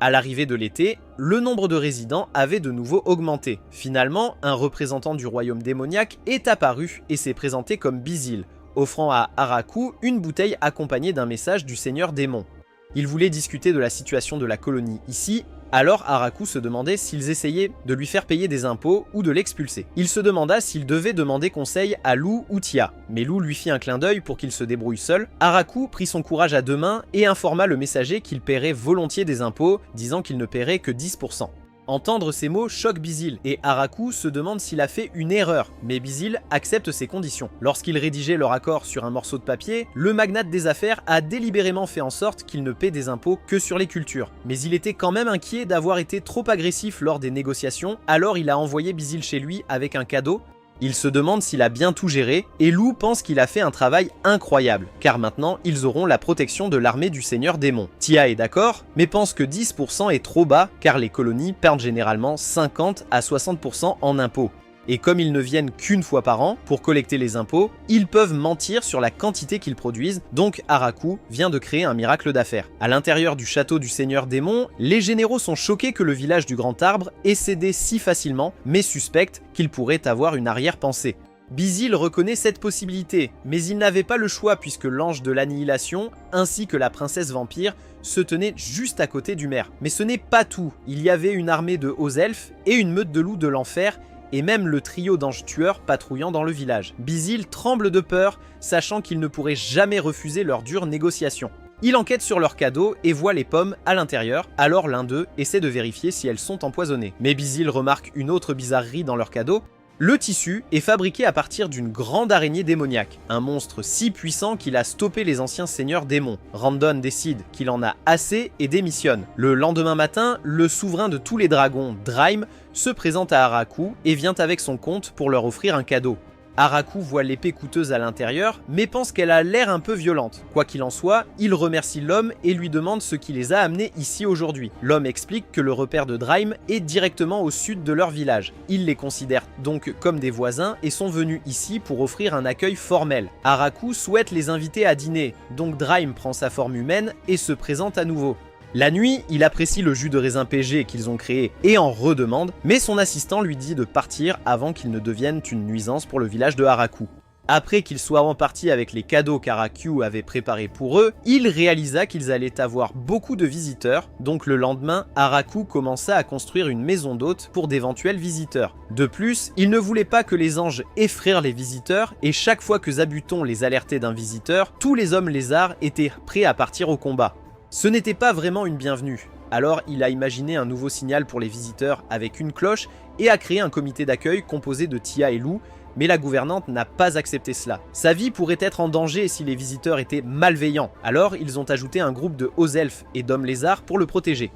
À l'arrivée de l'été, le nombre de résidents avait de nouveau augmenté. Finalement, un représentant du royaume démoniaque est apparu et s'est présenté comme Bizil, offrant à Haraku une bouteille accompagnée d'un message du seigneur démon. Il voulait discuter de la situation de la colonie ici, alors Haraku se demandait s'ils essayaient de lui faire payer des impôts ou de l'expulser. Il se demanda s'il devait demander conseil à Lou ou Tia, mais Lou lui fit un clin d'œil pour qu'il se débrouille seul. Haraku prit son courage à 2 mains et informa le messager qu'il paierait volontiers des impôts, disant qu'il ne paierait que 10%. Entendre ces mots choque Bizil, et Haraku se demande s'il a fait une erreur, mais Bizil accepte ses conditions. Lorsqu'il rédigeait leur accord sur un morceau de papier, le magnate des affaires a délibérément fait en sorte qu'il ne paie des impôts que sur les cultures. Mais il était quand même inquiet d'avoir été trop agressif lors des négociations, alors il a envoyé Bizil chez lui avec un cadeau. Il se demande s'il a bien tout géré, et Lou pense qu'il a fait un travail incroyable, car maintenant ils auront la protection de l'armée du seigneur démon. Tia est d'accord, mais pense que 10% est trop bas, car les colonies perdent généralement 50 à 60% en impôts. Et comme ils ne viennent qu'une fois par an pour collecter les impôts, ils peuvent mentir sur la quantité qu'ils produisent, donc Haraku vient de créer un miracle d'affaires. À l'intérieur du château du seigneur démon, les généraux sont choqués que le village du Grand Arbre ait cédé si facilement, mais suspectent qu'il pourrait avoir une arrière-pensée. Bizil reconnaît cette possibilité, mais il n'avait pas le choix puisque l'ange de l'annihilation, ainsi que la princesse vampire, se tenaient juste à côté du maire. Mais ce n'est pas tout, il y avait une armée de hauts elfes et une meute de loups de l'enfer, et même le trio d'anges tueurs patrouillant dans le village. Bizil tremble de peur, sachant qu'il ne pourrait jamais refuser leur dure négociation. Il enquête sur leur cadeau et voit les pommes à l'intérieur, alors l'un d'eux essaie de vérifier si elles sont empoisonnées. Mais Bizil remarque une autre bizarrerie dans leur cadeau. Le tissu est fabriqué à partir d'une grande araignée démoniaque, un monstre si puissant qu'il a stoppé les anciens seigneurs démons. Randon décide qu'il en a assez et démissionne. Le lendemain matin, le souverain de tous les dragons, Draim, se présente à Araku et vient avec son comte pour leur offrir un cadeau. Araku voit l'épée coûteuse à l'intérieur, mais pense qu'elle a l'air un peu violente. Quoi qu'il en soit, il remercie l'homme et lui demande ce qui les a amenés ici aujourd'hui. L'homme explique que le repère de Draim est directement au sud de leur village. Il les considère donc comme des voisins et sont venus ici pour offrir un accueil formel. Araku souhaite les inviter à dîner, donc Draim prend sa forme humaine et se présente à nouveau. La nuit, il apprécie le jus de raisin PG qu'ils ont créé et en redemande, mais son assistant lui dit de partir avant qu'il ne devienne une nuisance pour le village de Araku. Après qu'ils soient repartis avec les cadeaux qu'Araku avait préparés pour eux, il réalisa qu'ils allaient avoir beaucoup de visiteurs, donc le lendemain, Araku commença à construire une maison d'hôtes pour d'éventuels visiteurs. De plus, il ne voulait pas que les anges effrayent les visiteurs, et chaque fois que Zabuton les alertait d'un visiteur, tous les hommes lézards étaient prêts à partir au combat. Ce n'était pas vraiment une bienvenue, alors il a imaginé un nouveau signal pour les visiteurs avec une cloche et a créé un comité d'accueil composé de Tia et Lou, mais la gouvernante n'a pas accepté cela. Sa vie pourrait être en danger si les visiteurs étaient malveillants, alors ils ont ajouté un groupe de hauts elfes et d'hommes lézards pour le protéger.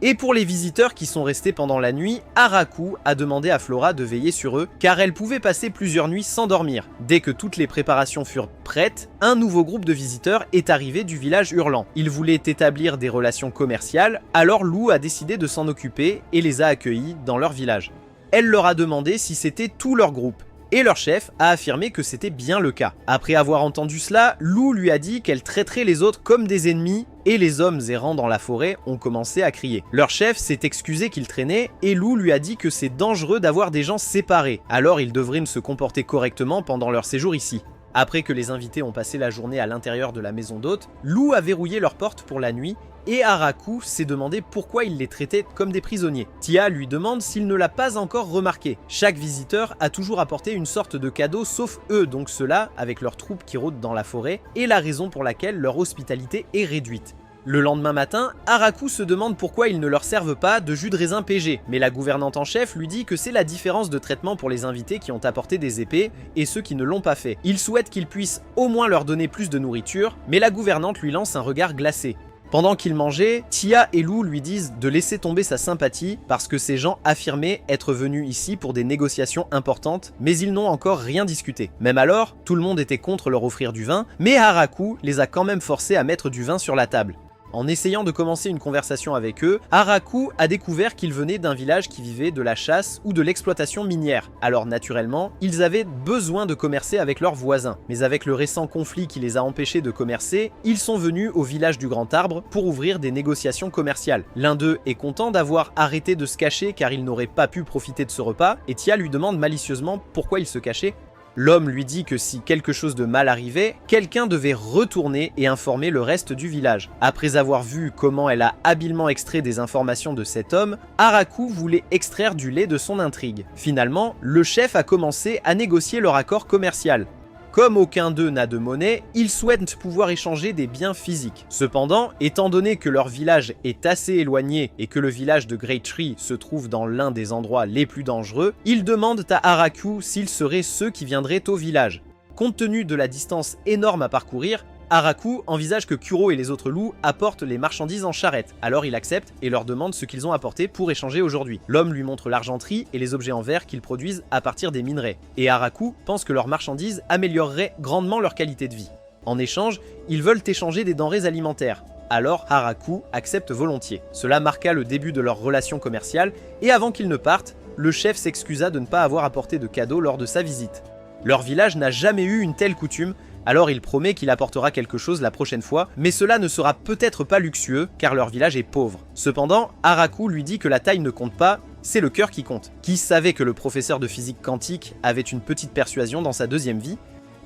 Et pour les visiteurs qui sont restés pendant la nuit, Araku a demandé à Flora de veiller sur eux, car elle pouvait passer plusieurs nuits sans dormir. Dès que toutes les préparations furent prêtes, un nouveau groupe de visiteurs est arrivé du village hurlant. Ils voulaient établir des relations commerciales, alors Lou a décidé de s'en occuper et les a accueillis dans leur village. Elle leur a demandé si c'était tout leur groupe. Et leur chef a affirmé que c'était bien le cas. Après avoir entendu cela, Lou lui a dit qu'elle traiterait les autres comme des ennemis et les hommes errants dans la forêt ont commencé à crier. Leur chef s'est excusé qu'il traînait et Lou lui a dit que c'est dangereux d'avoir des gens séparés, alors ils devraient se comporter correctement pendant leur séjour ici. Après que les invités ont passé la journée à l'intérieur de la maison d'hôtes, Lou a verrouillé leurs portes pour la nuit et Araku s'est demandé pourquoi il les traitait comme des prisonniers. Tia lui demande s'il ne l'a pas encore remarqué. Chaque visiteur a toujours apporté une sorte de cadeau sauf eux, donc ceux-là, avec leurs troupes qui rôdent dans la forêt, et la raison pour laquelle leur hospitalité est réduite. Le lendemain matin, Araku se demande pourquoi ils ne leur servent pas de jus de raisin PG, mais la gouvernante en chef lui dit que c'est la différence de traitement pour les invités qui ont apporté des épées et ceux qui ne l'ont pas fait. Il souhaite qu'ils puissent au moins leur donner plus de nourriture, mais la gouvernante lui lance un regard glacé. Pendant qu'il mangeait, Tia et Lou lui disent de laisser tomber sa sympathie parce que ces gens affirmaient être venus ici pour des négociations importantes, mais ils n'ont encore rien discuté. Même alors, tout le monde était contre leur offrir du vin, mais Araku les a quand même forcés à mettre du vin sur la table. En essayant de commencer une conversation avec eux, Araku a découvert qu'ils venaient d'un village qui vivait de la chasse ou de l'exploitation minière. Alors naturellement, ils avaient besoin de commercer avec leurs voisins. Mais avec le récent conflit qui les a empêchés de commercer, ils sont venus au village du Grand Arbre pour ouvrir des négociations commerciales. L'un d'eux est content d'avoir arrêté de se cacher car il n'aurait pas pu profiter de ce repas, et Tia lui demande malicieusement pourquoi il se cachait. L'homme lui dit que si quelque chose de mal arrivait, quelqu'un devait retourner et informer le reste du village. Après avoir vu comment elle a habilement extrait des informations de cet homme, Araku voulait extraire du lait de son intrigue. Finalement, le chef a commencé à négocier leur accord commercial. Comme aucun d'eux n'a de monnaie, ils souhaitent pouvoir échanger des biens physiques. Cependant, étant donné que leur village est assez éloigné et que le village de Great Tree se trouve dans l'un des endroits les plus dangereux, ils demandent à Araku s'ils seraient ceux qui viendraient au village. Compte tenu de la distance énorme à parcourir, Araku envisage que Kuro et les autres loups apportent les marchandises en charrette, alors il accepte et leur demande ce qu'ils ont apporté pour échanger aujourd'hui. L'homme lui montre l'argenterie et les objets en verre qu'ils produisent à partir des minerais, et Araku pense que leurs marchandises amélioreraient grandement leur qualité de vie. En échange, ils veulent échanger des denrées alimentaires. Alors Araku accepte volontiers. Cela marqua le début de leur relation commerciale, et avant qu'ils ne partent, le chef s'excusa de ne pas avoir apporté de cadeaux lors de sa visite. Leur village n'a jamais eu une telle coutume, alors il promet qu'il apportera quelque chose la prochaine fois, mais cela ne sera peut-être pas luxueux, car leur village est pauvre. Cependant, Araku lui dit que la taille ne compte pas, c'est le cœur qui compte. Qui savait que le professeur de physique quantique avait une petite persuasion dans sa deuxième vie?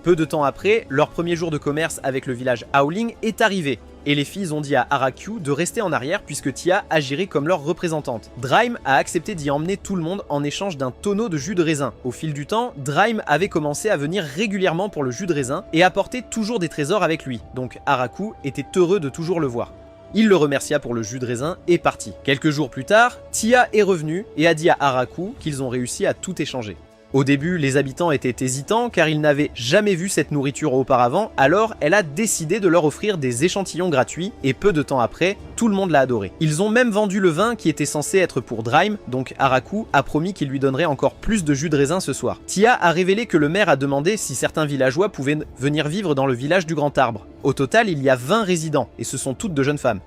Peu de temps après, leur premier jour de commerce avec le village Howling est arrivé, et les filles ont dit à Araku de rester en arrière puisque Tia agirait comme leur représentante. Draim a accepté d'y emmener tout le monde en échange d'un tonneau de jus de raisin. Au fil du temps, Draim avait commencé à venir régulièrement pour le jus de raisin et apportait toujours des trésors avec lui, donc Araku était heureux de toujours le voir. Il le remercia pour le jus de raisin et partit. Quelques jours plus tard, Tia est revenue et a dit à Araku qu'ils ont réussi à tout échanger. Au début, les habitants étaient hésitants car ils n'avaient jamais vu cette nourriture auparavant, alors elle a décidé de leur offrir des échantillons gratuits et peu de temps après, tout le monde l'a adoré. Ils ont même vendu le vin qui était censé être pour Draim, donc Araku a promis qu'il lui donnerait encore plus de jus de raisin ce soir. Tia a révélé que le maire a demandé si certains villageois pouvaient venir vivre dans le village du Grand Arbre. Au total, il y a 20 résidents et ce sont toutes de jeunes femmes.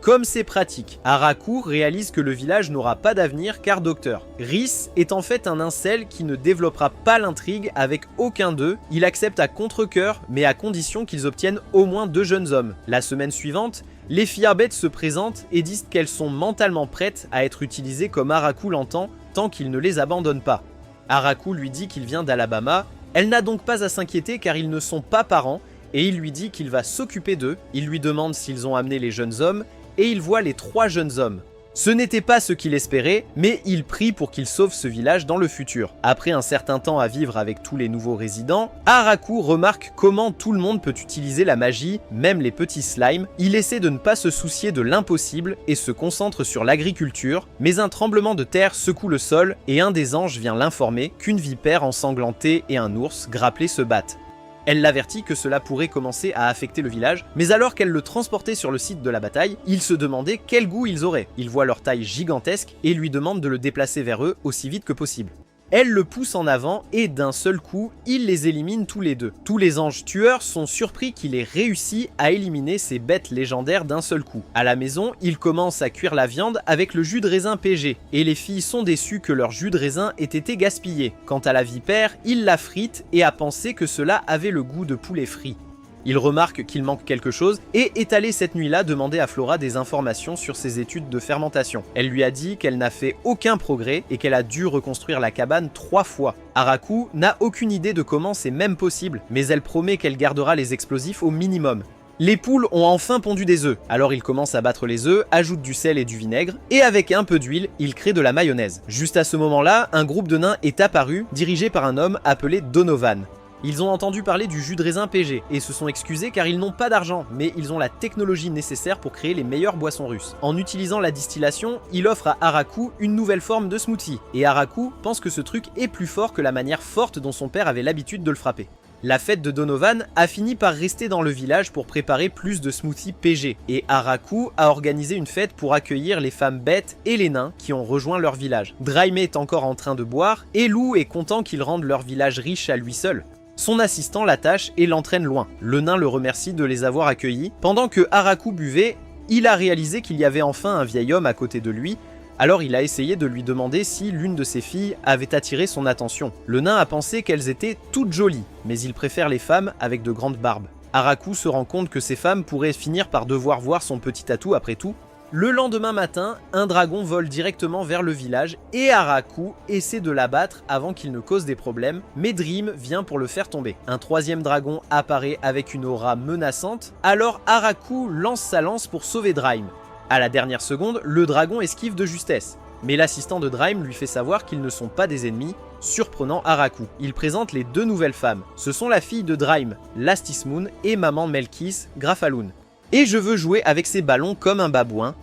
Comme c'est pratique, Araku réalise que le village n'aura pas d'avenir car docteur. Rhys est en fait un incel qui ne développera pas l'intrigue avec aucun d'eux, il accepte à contre-cœur mais à condition qu'ils obtiennent au moins 2 jeunes hommes. La semaine suivante, les Firebettes se présentent et disent qu'elles sont mentalement prêtes à être utilisées comme Araku l'entend tant qu'il ne les abandonne pas. Araku lui dit qu'il vient d'Alabama, elle n'a donc pas à s'inquiéter car ils ne sont pas parents et il lui dit qu'il va s'occuper d'eux, il lui demande s'ils ont amené les jeunes hommes et il voit les 3 jeunes hommes. Ce n'était pas ce qu'il espérait, mais il prie pour qu'il sauve ce village dans le futur. Après un certain temps à vivre avec tous les nouveaux résidents, Araku remarque comment tout le monde peut utiliser la magie, même les petits slimes. Il essaie de ne pas se soucier de l'impossible et se concentre sur l'agriculture, mais un tremblement de terre secoue le sol et un des anges vient l'informer qu'une vipère ensanglantée et un ours grapplé se battent. Elle l'avertit que cela pourrait commencer à affecter le village, mais alors qu'elle le transportait sur le site de la bataille, il se demandait quel goût ils auraient. Il voit leur taille gigantesque et lui demande de le déplacer vers eux aussi vite que possible. Elle le pousse en avant et d'un seul coup, il les élimine tous les deux. Tous les anges tueurs sont surpris qu'il ait réussi à éliminer ces bêtes légendaires d'un seul coup. À la maison, il commence à cuire la viande avec le jus de raisin PG, et les filles sont déçues que leur jus de raisin ait été gaspillé. Quant à la vipère, il la frite et a pensé que cela avait le goût de poulet frit. Il remarque qu'il manque quelque chose et est allé cette nuit-là demander à Flora des informations sur ses études de fermentation. Elle lui a dit qu'elle n'a fait aucun progrès et qu'elle a dû reconstruire la cabane 3 fois. Araku n'a aucune idée de comment c'est même possible, mais elle promet qu'elle gardera les explosifs au minimum. Les poules ont enfin pondu des œufs, alors il commence à battre les œufs, ajoute du sel et du vinaigre, et avec un peu d'huile, il crée de la mayonnaise. Juste à ce moment-là, un groupe de nains est apparu, dirigé par un homme appelé Donovan. Ils ont entendu parler du jus de raisin PG et se sont excusés car ils n'ont pas d'argent, mais ils ont la technologie nécessaire pour créer les meilleures boissons russes. En utilisant la distillation, il offre à Araku une nouvelle forme de smoothie, et Araku pense que ce truc est plus fort que la manière forte dont son père avait l'habitude de le frapper. La fête de Donovan a fini par rester dans le village pour préparer plus de smoothies PG, et Araku a organisé une fête pour accueillir les femmes bêtes et les nains qui ont rejoint leur village. Draime est encore en train de boire, et Lou est content qu'ils rendent leur village riche à lui seul. Son assistant l'attache et l'entraîne loin. Le nain le remercie de les avoir accueillis. Pendant que Araku buvait, il a réalisé qu'il y avait enfin un vieil homme à côté de lui, alors il a essayé de lui demander si l'une de ses filles avait attiré son attention. Le nain a pensé qu'elles étaient toutes jolies, mais il préfère les femmes avec de grandes barbes. Araku se rend compte que ces femmes pourraient finir par devoir voir son petit atout après tout. Le lendemain matin, un dragon vole directement vers le village et Araku essaie de l'abattre avant qu'il ne cause des problèmes, mais Dream vient pour le faire tomber. Un 3e dragon apparaît avec une aura menaçante, alors Araku lance sa lance pour sauver Draim. À la dernière seconde, le dragon esquive de justesse, mais l'assistant de Draim lui fait savoir qu'ils ne sont pas des ennemis, surprenant Araku. Il présente les 2 nouvelles femmes. Ce sont la fille de Draim, Lastismoon, et maman Melkis, Grafaloon. Et je veux jouer avec ces ballons comme un babouin.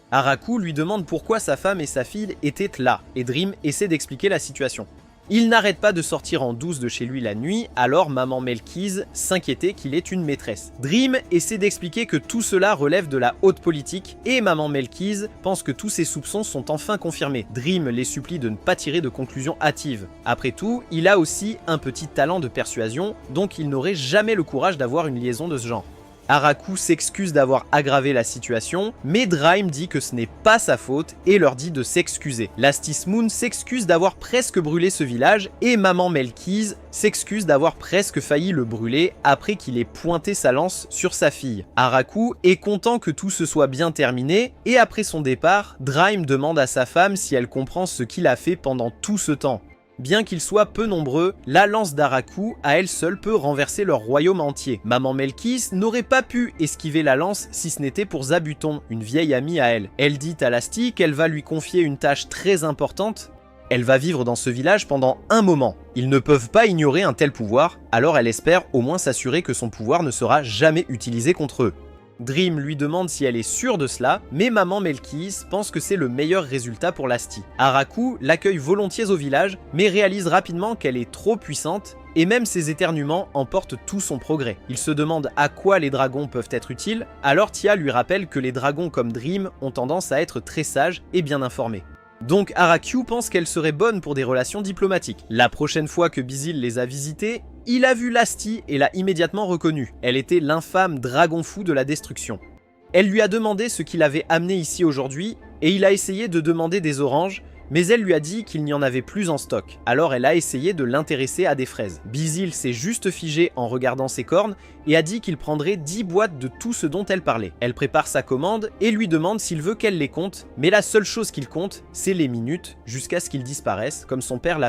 Araku lui demande pourquoi sa femme et sa fille étaient là, et Dream essaie d'expliquer la situation. Il n'arrête pas de sortir en douce de chez lui la nuit, alors maman Melkis s'inquiétait qu'il ait une maîtresse. Dream essaie d'expliquer que tout cela relève de la haute politique, et maman Melkis pense que tous ses soupçons sont enfin confirmés. Dream les supplie de ne pas tirer de conclusions hâtives. Après tout, il a aussi un petit talent de persuasion, donc il n'aurait jamais le courage d'avoir une liaison de ce genre. Araku s'excuse d'avoir aggravé la situation, mais Draim dit que ce n'est pas sa faute et leur dit de s'excuser. Lastismoon s'excuse d'avoir presque brûlé ce village et maman Melkis s'excuse d'avoir presque failli le brûler après qu'il ait pointé sa lance sur sa fille. Araku est content que tout se soit bien terminé et après son départ, Draim demande à sa femme si elle comprend ce qu'il a fait pendant tout ce temps. Bien qu'ils soient peu nombreux, la lance d'Araku à elle seule peut renverser leur royaume entier. Maman Melkis n'aurait pas pu esquiver la lance si ce n'était pour Zabuton, une vieille amie à elle. Elle dit à Lasti qu'elle va lui confier une tâche très importante. Elle va vivre dans ce village pendant un moment. Ils ne peuvent pas ignorer un tel pouvoir, alors elle espère au moins s'assurer que son pouvoir ne sera jamais utilisé contre eux. Dream lui demande si elle est sûre de cela, mais maman Melkis pense que c'est le meilleur résultat pour Lasty. Haraku l'accueille volontiers au village, mais réalise rapidement qu'elle est trop puissante, et même ses éternuements emportent tout son progrès. Il se demande à quoi les dragons peuvent être utiles, alors Tia lui rappelle que les dragons comme Dream ont tendance à être très sages et bien informés. Donc Harakyu pense qu'elle serait bonne pour des relations diplomatiques. La prochaine fois que Bizil les a visités, il a vu Lasty et l'a immédiatement reconnue. Elle était l'infâme dragon fou de la destruction. Elle lui a demandé ce qui l'avait amené ici aujourd'hui, et il a essayé de demander des oranges, mais elle lui a dit qu'il n'y en avait plus en stock, alors elle a essayé de l'intéresser à des fraises. Bizil s'est juste figé en regardant ses cornes et a dit qu'il prendrait 10 boîtes de tout ce dont elle parlait. Elle prépare sa commande et lui demande s'il veut qu'elle les compte, mais la seule chose qu'il compte, c'est les minutes, jusqu'à ce qu'ils disparaissent, comme son père l'a fait.